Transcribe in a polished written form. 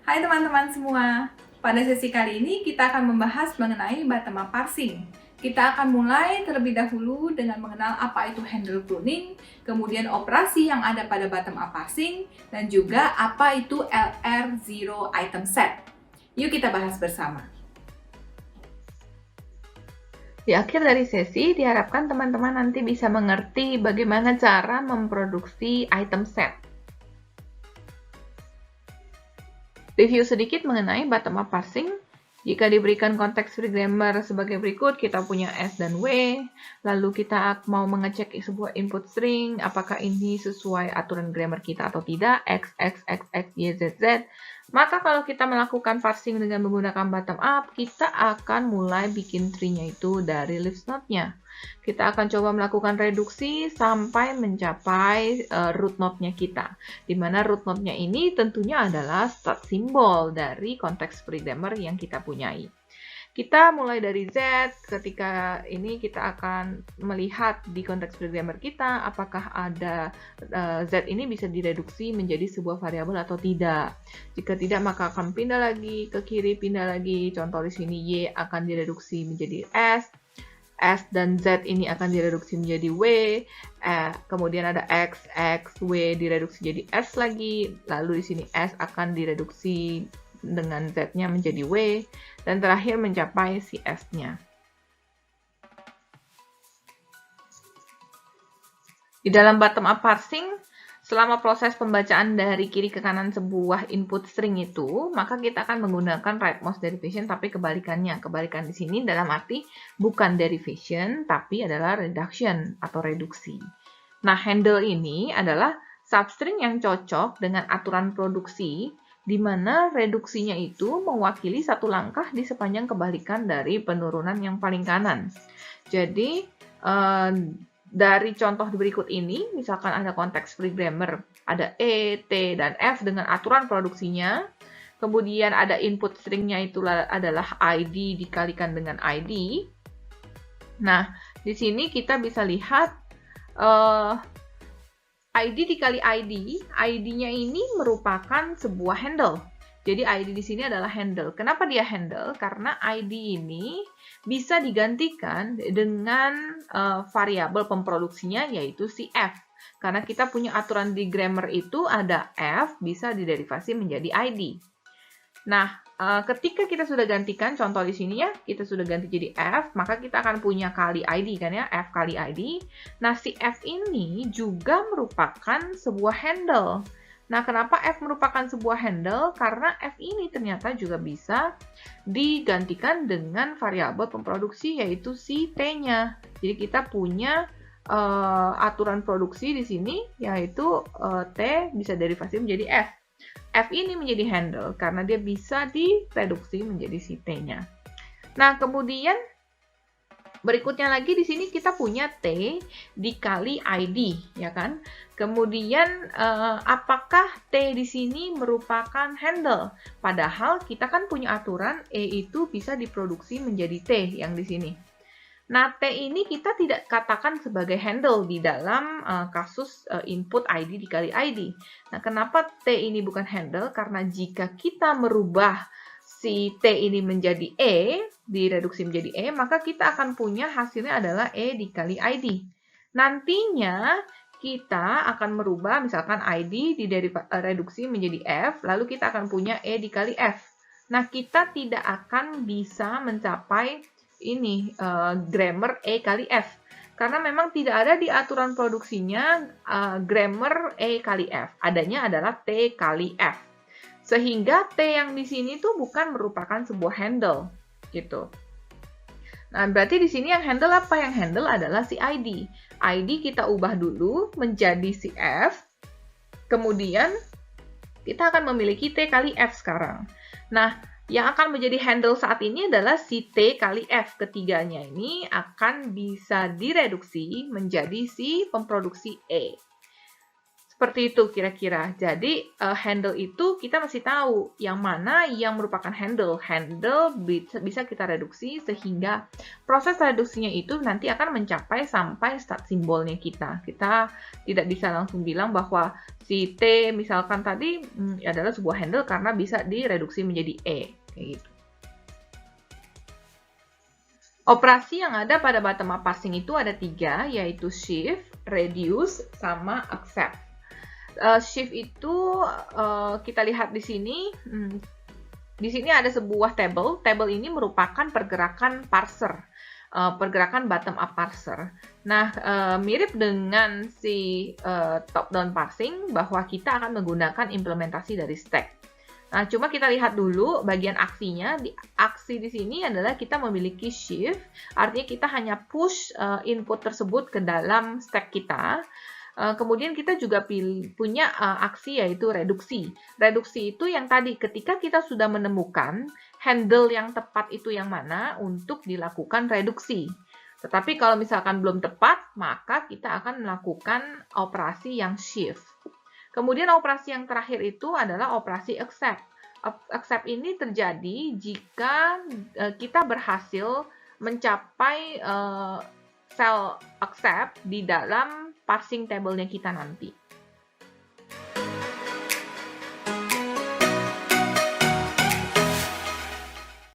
Hai teman-teman semua, pada sesi kali ini kita akan membahas mengenai bottom-up parsing. Kita akan mulai terlebih dahulu dengan mengenal apa itu handle pruning, kemudian operasi yang ada pada bottom-up parsing, dan juga apa itu LR0 item set. Yuk kita bahas bersama. Di akhir dari sesi, diharapkan teman-teman nanti bisa mengerti bagaimana cara memproduksi item set. Review sedikit mengenai bottom-up parsing. Jika diberikan konteks free grammar sebagai berikut, kita punya S dan W, lalu kita mau mengecek sebuah input string, apakah ini sesuai aturan grammar kita atau tidak, X, X, X, X, Y, Z, Z. Maka kalau kita melakukan parsing dengan menggunakan bottom up, kita akan mulai bikin tree-nya itu dari list node-nya. Kita akan coba melakukan reduksi sampai mencapai root node-nya kita. Di mana root node-nya ini tentunya adalah start symbol dari konteks free grammar yang kita punyai. Kita mulai dari Z, ketika ini kita akan melihat di konteks free grammar kita, apakah ada Z ini bisa direduksi menjadi sebuah variabel atau tidak. Jika tidak, maka akan pindah lagi ke kiri, pindah lagi. Contoh di sini Y akan direduksi menjadi S dan Z ini akan direduksi menjadi W, kemudian ada X, W direduksi jadi S lagi, lalu di sini S akan direduksi dengan Z-nya menjadi W, dan terakhir mencapai si S-nya. Di dalam bottom-up parsing, selama proses pembacaan dari kiri ke kanan sebuah input string itu, maka kita akan menggunakan rightmost derivation, tapi kebalikannya. Kebalikan di sini dalam arti bukan derivation, tapi adalah reduction atau reduksi. Nah, handle ini adalah substring yang cocok dengan aturan produksi, di mana reduksinya itu mewakili satu langkah di sepanjang kebalikan dari penurunan yang paling kanan. Jadi, dari contoh berikut ini, misalkan ada konteks free grammar, ada E, T, dan F dengan aturan produksinya, kemudian ada input stringnya itu adalah ID dikalikan dengan ID. Nah, di sini kita bisa lihat ID dikali ID, ID-nya ini merupakan sebuah handle. Jadi ID di sini adalah handle. Kenapa dia handle? Karena ID ini bisa digantikan dengan variabel pemproduksinya yaitu si F. Karena kita punya aturan di grammar itu ada F bisa diderivasi menjadi ID. Nah, ketika kita sudah gantikan, contoh di sini ya, kita sudah ganti jadi F, maka kita akan punya kali ID kan ya, F kali ID. Nah, si F ini juga merupakan sebuah handle. Nah, kenapa F merupakan sebuah handle? Karena F ini ternyata juga bisa digantikan dengan variabel pemproduksi yaitu si T-nya. Jadi kita punya aturan produksi di sini yaitu T bisa derivasi menjadi F. F ini menjadi handle karena dia bisa direduksi menjadi si T-nya. Nah, kemudian berikutnya lagi di sini kita punya T dikali ID, ya kan? Kemudian apakah T di sini merupakan handle? Padahal kita kan punya aturan E itu bisa diproduksi menjadi T yang di sini. Nah, T ini kita tidak katakan sebagai handle di dalam kasus input ID dikali ID. Nah, kenapa T ini bukan handle? Karena jika kita merubah si T ini menjadi E, direduksi menjadi E, maka kita akan punya hasilnya adalah E dikali ID. Nantinya kita akan merubah misalkan ID direduksi menjadi F, lalu kita akan punya E dikali F. Nah, kita tidak akan bisa mencapai ini grammar E kali F. Karena memang tidak ada di aturan produksinya grammar E kali F. Adanya adalah T kali F. Sehingga T yang di sini tuh bukan merupakan sebuah handle, gitu. Nah, berarti di sini yang handle apa? Yang handle adalah si ID. ID kita ubah dulu menjadi si F, kemudian kita akan memiliki T kali F sekarang. Nah, yang akan menjadi handle saat ini adalah si T kali F. Ketiganya ini akan bisa direduksi menjadi si pemproduksi E. Seperti itu kira-kira. Jadi handle itu kita mesti tahu yang mana yang merupakan handle. Handle bisa kita reduksi sehingga proses reduksinya itu nanti akan mencapai sampai start simbolnya kita. Kita tidak bisa langsung bilang bahwa si T misalkan tadi adalah sebuah handle karena bisa direduksi menjadi E. Kayak gitu. Operasi yang ada pada bottom up parsing itu ada 3, yaitu shift, reduce, sama accept. Shift itu kita lihat di sini. Di sini ada sebuah table. Table ini merupakan pergerakan parser, pergerakan bottom up parser. Nah, mirip dengan si top down parsing bahwa kita akan menggunakan implementasi dari stack. Nah, cuma kita lihat dulu bagian aksinya. Aksi di sini adalah kita memiliki shift, artinya kita hanya push input tersebut ke dalam stack kita. Kemudian kita juga punya aksi yaitu reduksi. Reduksi itu yang tadi ketika kita sudah menemukan handle yang tepat itu yang mana untuk dilakukan reduksi. Tetapi kalau misalkan belum tepat, maka kita akan melakukan operasi yang shift. Kemudian operasi yang terakhir itu adalah operasi accept. Accept ini terjadi jika kita berhasil mencapai sel accept di dalam parsing table-nya kita nanti.